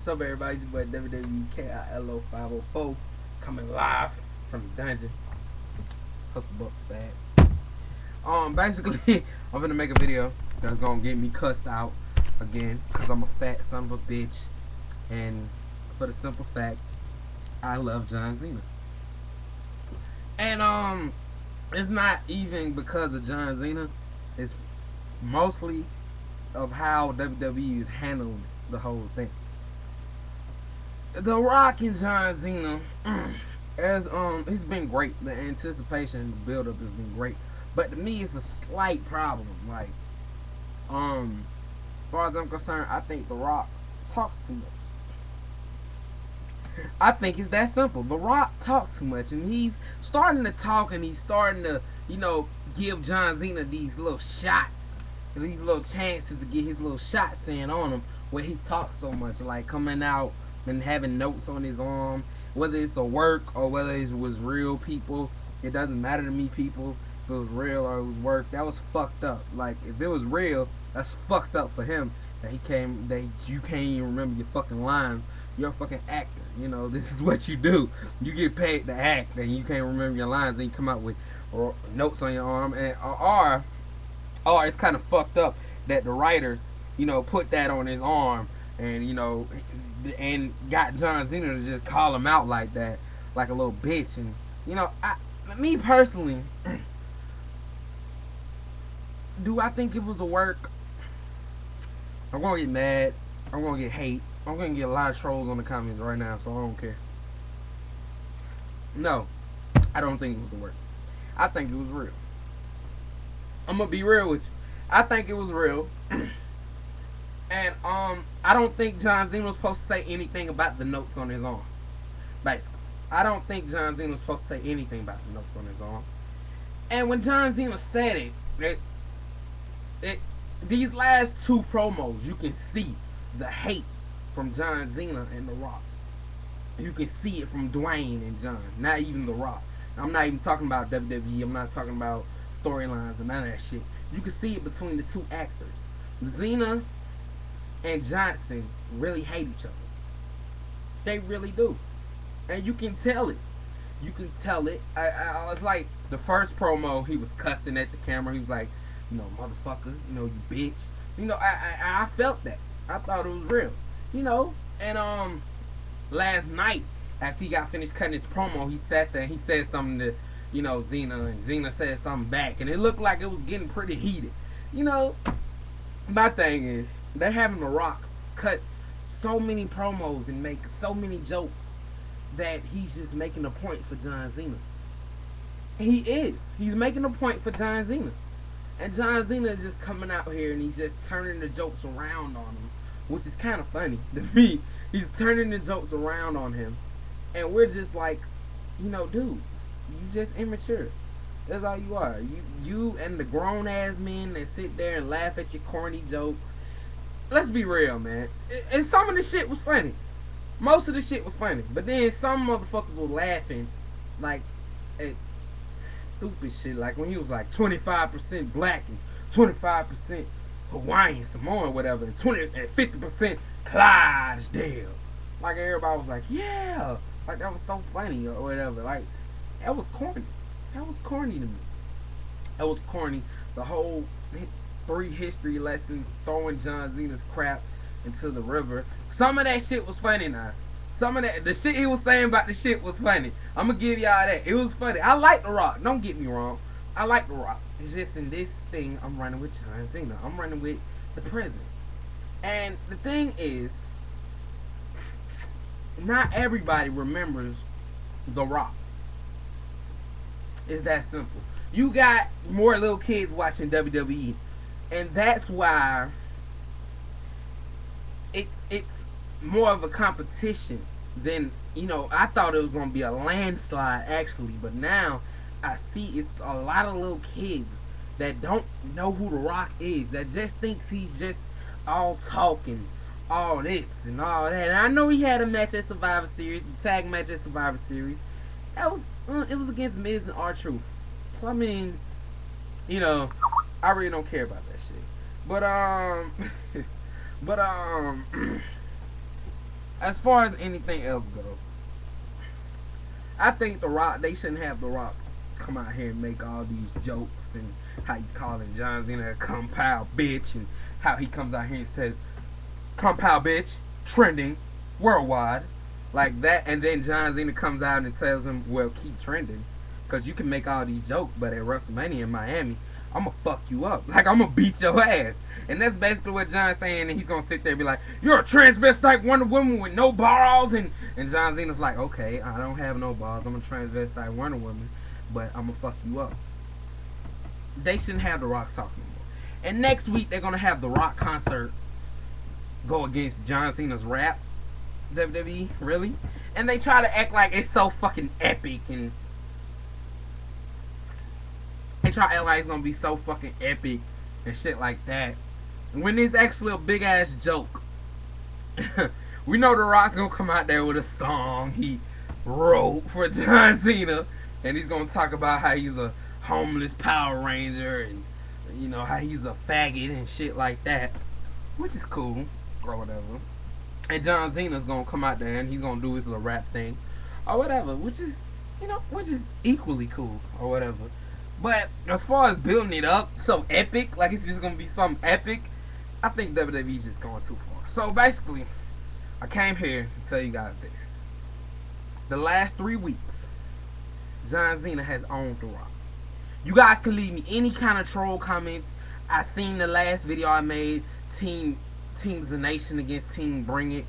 What's up, everybody? It's your boy WWE KILO 504 coming live from the dungeon. Hook the buck stab. Basically, I'm gonna make a video that's gonna get me cussed out again because I'm a fat son of a bitch, and for the simple fact, I love John Cena. And it's not even because of John Cena. It's mostly of how WWE is handling the whole thing. The Rock and John Cena, as it's been great. The anticipation, the build up has been great. But to me, it's a slight problem. Like, as far as I'm concerned, I think The Rock talks too much. I think it's that simple. The Rock talks too much, and he's starting to talk, and he's starting to, give John Cena these little shots, these little chances to get his little shots in on him, where he talks so much, like coming out and having notes on his arm, whether it's a work or whether it was real people. It doesn't matter to me, people, if it was real or it was work. That was fucked up. Like, if it was real, that's fucked up for him. That you can't even remember your fucking lines. You're a fucking actor. This is what you do. You get paid to act, and you can't remember your lines, and you come out with notes on your arm, and or it's kind of fucked up that the writers, put that on his arm, and got John Cena to just call him out like that, like a little bitch. And me personally, do I think it was a work? I'm gonna get mad. I'm gonna get hate. I'm gonna get a lot of trolls on the comments right now, so I don't care. No, I don't think it was a work. I think it was real. I'm gonna be real with you. I think it was real. And I don't think John Cena was supposed to say anything about the notes on his arm. Basically, I don't think John Cena was supposed to say anything about the notes on his arm. And when John Cena said these last two promos, you can see the hate from John Cena and The Rock. You can see it from Dwayne and John, not even The Rock. I'm not even talking about WWE. I'm not talking about storylines and none of that shit. You can see it between the two actors. Cena and Johnson really hate each other. They really do. And you can tell it. You can tell it. I was like, the first promo, he was cussing at the camera. He was like, motherfucker, you bitch. I felt that. I thought it was real. And last night, after he got finished cutting his promo, he sat there and he said something to, Cena, and Cena said something back, and it looked like it was getting pretty heated. My thing is, they're having The Rocks cut so many promos and make so many jokes that he's just making a point for John Cena. He is. He's making a point for John Cena. And John Cena is just coming out here and he's just turning the jokes around on him, which is kind of funny to me. He's turning the jokes around on him. And we're just like, dude, you just immature. That's all you are. You and the grown ass men that sit there and laugh at your corny jokes. Let's be real, man. And some of the shit was funny. Most of the shit was funny. But then some motherfuckers were laughing like at stupid shit. Like when he was like 25% black and 25% Hawaiian, Samoan, whatever, and 50% Clydesdale. Like everybody was like, yeah. Like that was so funny or whatever. Like that was corny. That was corny to me. That was corny. The whole 3 history lessons, throwing John Cena's crap into the river. Some of that shit was funny now. Some of that, the shit he was saying about the shit was funny. I'm gonna give y'all that. It was funny. I like The Rock. Don't get me wrong. I like The Rock. It's just in this thing, I'm running with John Cena. I'm running with the president. And the thing is, not everybody remembers The Rock. It's that simple. You got more little kids watching WWE, and that's why it's more of a competition than, I thought it was gonna be a landslide actually, but now I see it's a lot of little kids that don't know who The Rock is, that just thinks he's just all talking, all this and all that. And I know he had a match at Survivor Series, the tag match at Survivor Series. That was it was against Miz and R-Truth. So I mean, I really don't care about that shit. But as far as anything else goes, I think The Rock, they shouldn't have The Rock come out here and make all these jokes and how he's calling John Cena a compound bitch and how he comes out here and says compound bitch trending worldwide like that, and then John Cena comes out and tells him, well, keep trending because you can make all these jokes, but at WrestleMania in Miami, I'm gonna fuck you up. Like, I'm gonna beat your ass. And that's basically what John's saying. And he's gonna sit there and be like, you're a transvestite Wonder Woman with no balls. And John Cena's like, okay, I don't have no balls. I'm a transvestite Wonder Woman, but I'm gonna fuck you up. They shouldn't have The Rock talk no more. And next week, they're gonna have The Rock concert go against John Cena's rap. WWE, really? And they try to act like it's so fucking epic, and they try to act like it's gonna be so fucking epic and shit like that, when it's actually a big ass joke. We know The Rock's gonna come out there with a song he wrote for John Cena, and he's gonna talk about how he's a homeless Power Ranger, and you know how he's a faggot and shit like that, which is cool or whatever. And John Cena's gonna come out there and he's gonna do his little rap thing or whatever, which is, you know, which is equally cool or whatever. But as far as building it up so epic, like it's just gonna be something epic, I think WWE's just going too far. So basically, I came here to tell you guys this. The last 3 weeks, John Cena has owned The Rock. You guys can leave me any kind of troll comments. I seen the last video I made, Team the Nation against Team Bring It,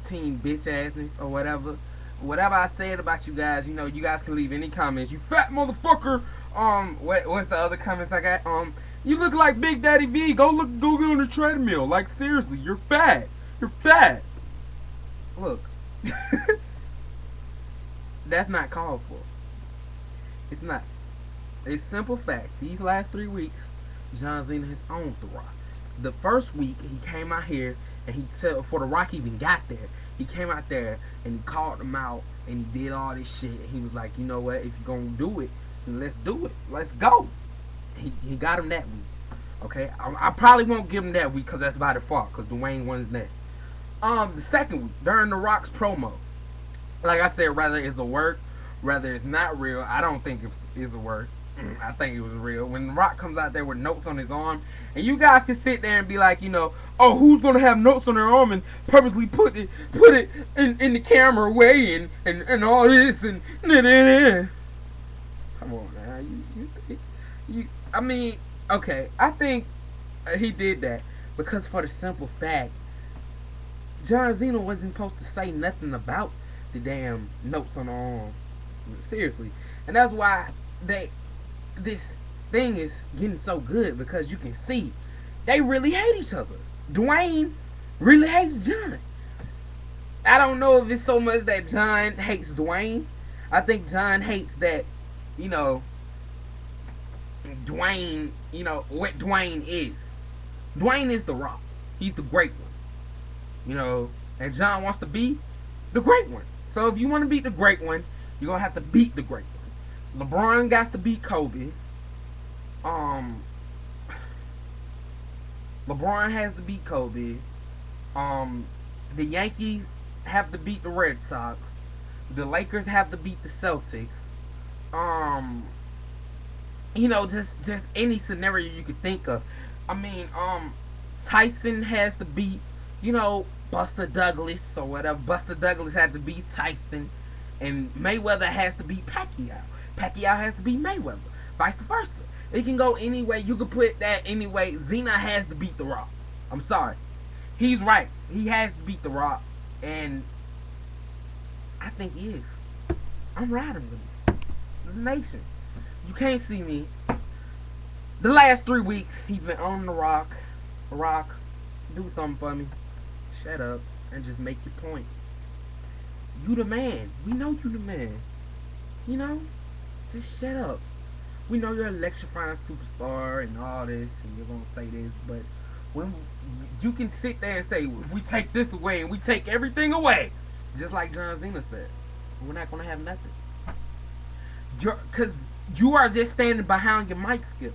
Team Bitch Assness or whatever. Whatever I said about you guys, you know, you guys can leave any comments. You fat motherfucker. What's the other comments I got? You look like Big Daddy V. Go get on the treadmill. Like, seriously, you're fat. You're fat. Look. That's not called for. It's not. It's simple fact. These last 3 weeks, John Cena has owned The Rock. The first week, he came out here and before The Rock even got there, he came out there and he called him out and he did all this shit. And he was like, you know what? If you're going to do it, then let's do it. Let's go. He got him that week. Okay? I probably won't give him that week because that's by default because Dwayne won that. The second week, during The Rock's promo, like I said, whether it's a work, whether it's not real, I don't think it's a work. I think it was real. When The Rock comes out there with notes on his arm, and you guys can sit there and be like, you know, oh, who's gonna have notes on their arm and purposely put it in the camera way and all this and come on now, I mean, okay, I think he did that because for the simple fact, John Cena wasn't supposed to say nothing about the damn notes on the arm. Seriously, and that's why this thing is getting so good because you can see they really hate each other. Dwayne really hates John. I don't know if it's so much that John hates Dwayne. I think John hates that, you know, Dwayne, you know, what Dwayne is. Dwayne is The Rock. He's the great one. You know, and John wants to be the great one. So if you want to beat the great one, you're going to have to beat the great one. LeBron got to beat Kobe. LeBron has to beat Kobe. The Yankees have to beat the Red Sox. The Lakers have to beat the Celtics. You know, just any scenario you could think of. I mean, Tyson has to beat, you know, Buster Douglas or whatever. Buster Douglas has to beat Tyson, and Mayweather has to beat Pacquiao. Pacquiao has to beat Mayweather. Vice versa. It can go any way. You can put that any way. Cena has to beat The Rock. I'm sorry. He's right. He has to beat The Rock. And I think he is. I'm riding with him. This is nation. You can't see me. The last 3 weeks, he's been on The Rock. The Rock, do something for me. Shut up and just make your point. You the man. We know you the man. You know? Just shut up. We know you're an electrifying superstar and all this, and you're gonna say this, but when you can sit there and say, if we take this away and we take everything away, just like John Cena said, we're not gonna have nothing. Because you are just standing behind your mic skills.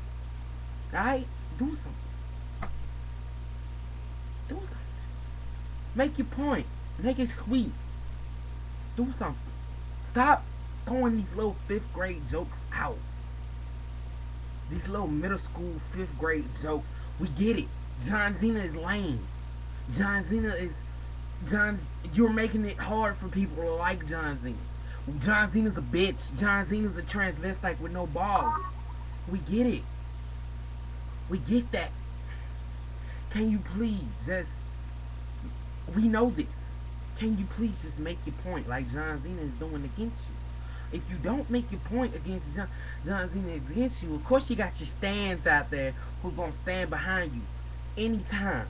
Alright? Do something. Do something. Make your point. Make it sweet. Do something. Stop throwing these little fifth grade jokes out. These little middle school fifth grade jokes. We get it. John Cena is lame. John Cena is John. You're making it hard for people to like John Cena. John Cena's a bitch. John Cena's a transvestite with no balls. We get it. We get that. Can you please just? We know this. Can you please just make your point like John Cena is doing against you? If you don't make your point against John Cena against you, of course you got your stands out there who's gonna stand behind you anytime.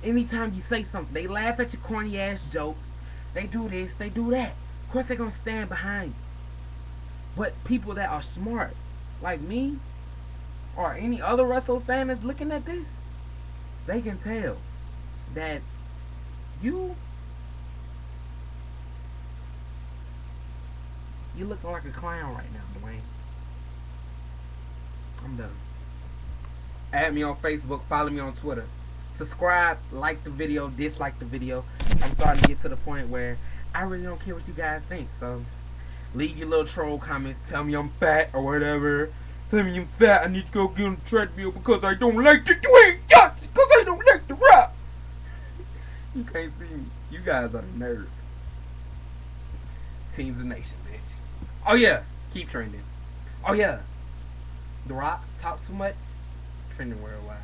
Anytime you say something, they laugh at your corny ass jokes. They do this, they do that. Of course they're gonna stand behind you. But people that are smart, like me, or any other wrestler fan that's looking at this, they can tell that you you're looking like a clown right now, Dwayne. I'm done. Add me on Facebook, follow me on Twitter. Subscribe, like the video, dislike the video. I'm starting to get to the point where I really don't care what you guys think. So leave your little troll comments. Tell me I'm fat or whatever. Tell me I'm fat. I need to go get on the treadmill because I don't like the Dwayne Johnson. Because I don't like the Rock. You can't see me. You guys are the nerds. Teams of Nation, bitch. Oh yeah, keep trending. Oh yeah, The Rock talks too much. Trending worldwide.